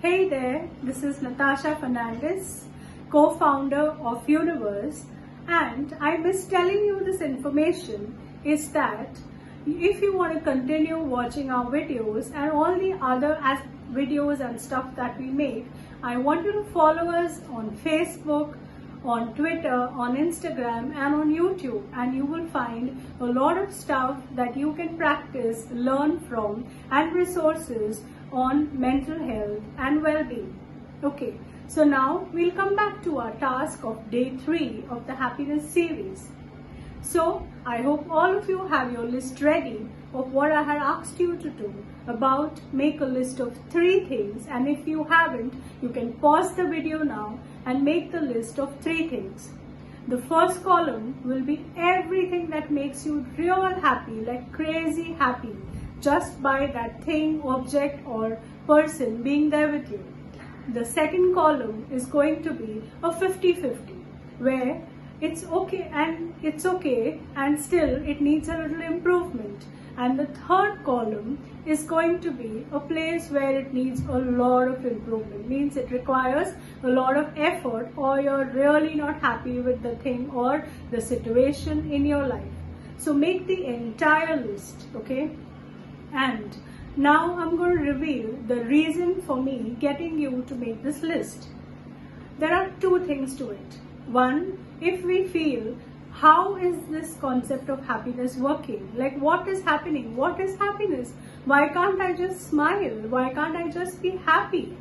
Hey there, this is Natasha Fernandes, co-founder of YOUniverse, and I miss telling you this information is that if you want to continue watching our videos and all the other videos and stuff that we make, I want you to follow us on Facebook, on Twitter, on Instagram and on YouTube, and you will find a lot of stuff that you can practice, learn from, and resources on mental health and well-being. Okay, so now we'll come back to our task of day 3 of the happiness series. So I hope all of you have your list ready of what I had asked you to do about make a list of 3 things, and if you haven't, you can pause the video now and make the list of 3 things. The first column will be everything that makes you real happy, like crazy happy, just by that thing, object or person being there with you. The second column is going to be a 50-50, where it's okay and still it needs a little improvement. And the third column is going to be a place where it needs a lot of improvement, means it requires a lot of effort, or you're really not happy with the thing or the situation in your life. So make the entire list, okay? And now I'm going to reveal the reason for me getting you to make this list. There are 2 things to it. One, if we feel, how is this concept of happiness working? Like, what is happening? What is happiness? Why can't I just smile? Why can't I just be happy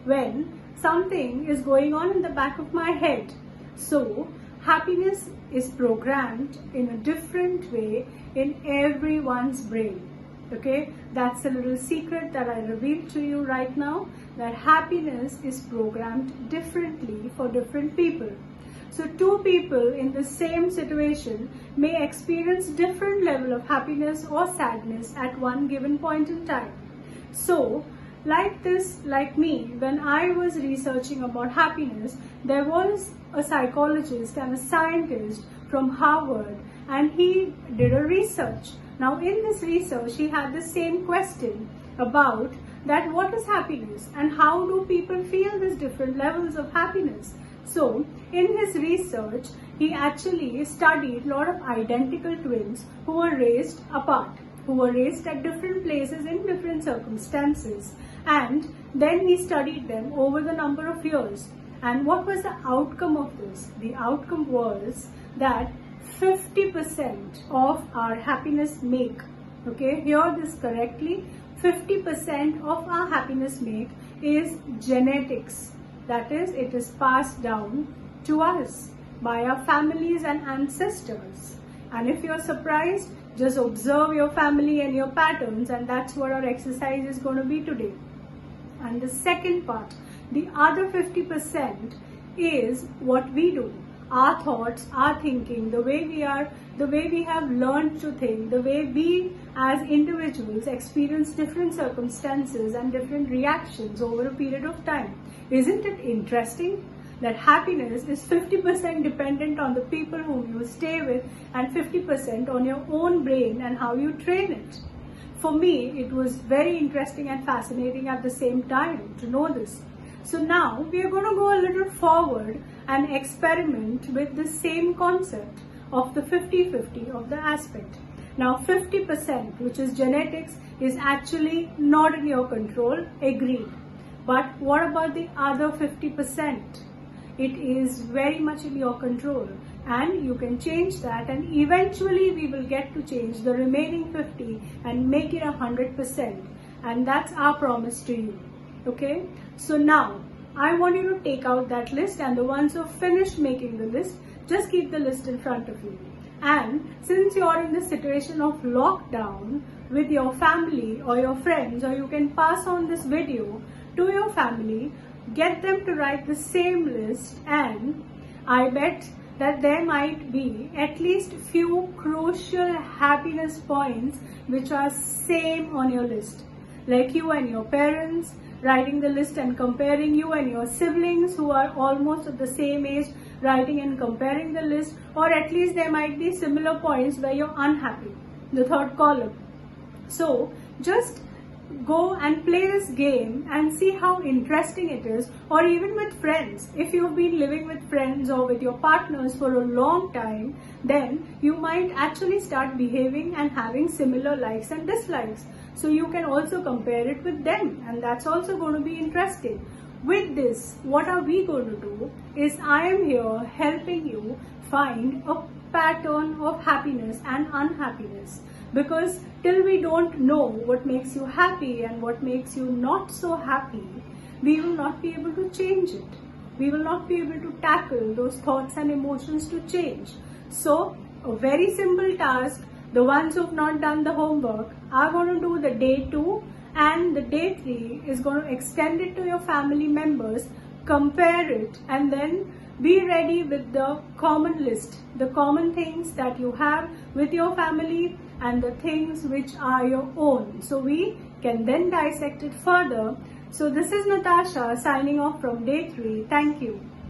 when something is going on in the back of my head? So happiness is programmed in a different way in everyone's brain. Okay, that's a little secret that I revealed to you right now, that happiness is programmed differently for different people. So 2 people in the same situation may experience different level of happiness or sadness at one given point in time. So like me, when I was researching about happiness, there was a psychologist and a scientist from Harvard, and he did a research. Now in this research, he had the same question about that what is happiness and how do people feel these different levels of happiness. So in his research, he actually studied a lot of identical twins who were raised apart, who were raised at different places in different circumstances, and then he studied them over the number of years. And what was the outcome of this? The outcome was that 50% of our happiness make, okay, hear this correctly, 50% of our happiness make is genetics. That is, it is passed down to us by our families and ancestors. And if you're surprised, just observe your family and your patterns, and that's what our exercise is going to be today. And the second part, the other 50% is what we do. Our thoughts, our thinking, the way we are, the way we have learned to think, the way we as individuals experience different circumstances and different reactions over a period of time. Isn't it interesting that happiness is 50% dependent on the people whom you stay with and 50% on your own brain and how you train it? For me, it was very interesting and fascinating at the same time to know this. So now we are going to go a little forward and experiment with the same concept of the 50-50 of the aspect. Now 50%, which is genetics, is actually not in your control, agreed. But what about the other 50%? It is very much in your control, and you can change that, and eventually we will get to change the remaining 50 and make it 100%. And that's our promise to you. Okay, so now I want you to take out that list, and the ones who finished making the list, just keep the list in front of you. And since you are in the situation of lockdown with your family or your friends, or you can pass on this video to your family, get them to write the same list, and I bet that there might be at least few crucial happiness points which are same on your list. Like you and your parents writing the list and comparing, you and your siblings who are almost at the same age writing and comparing the list, or at least there might be similar points where you're unhappy, the third column. So just go and play this game and see how interesting it is, or even with friends. If you've been living with friends or with your partners for a long time, then you might actually start behaving and having similar likes and dislikes. So you can also compare it with them, and that's also going to be interesting. With this, what are we going to do is I am here helping you find a pattern of happiness and unhappiness, because till we don't know what makes you happy and what makes you not so happy, we will not be able to change it. We will not be able to tackle those thoughts and emotions to change. So a very simple task, the ones who've not done the homework are going to do the day 2, and the day 3 is going to extend it to your family members, compare it, and then be ready with the common list, the common things that you have with your family and the things which are your own. So we can then dissect it further. So this is Natasha signing off from day 3. Thank you.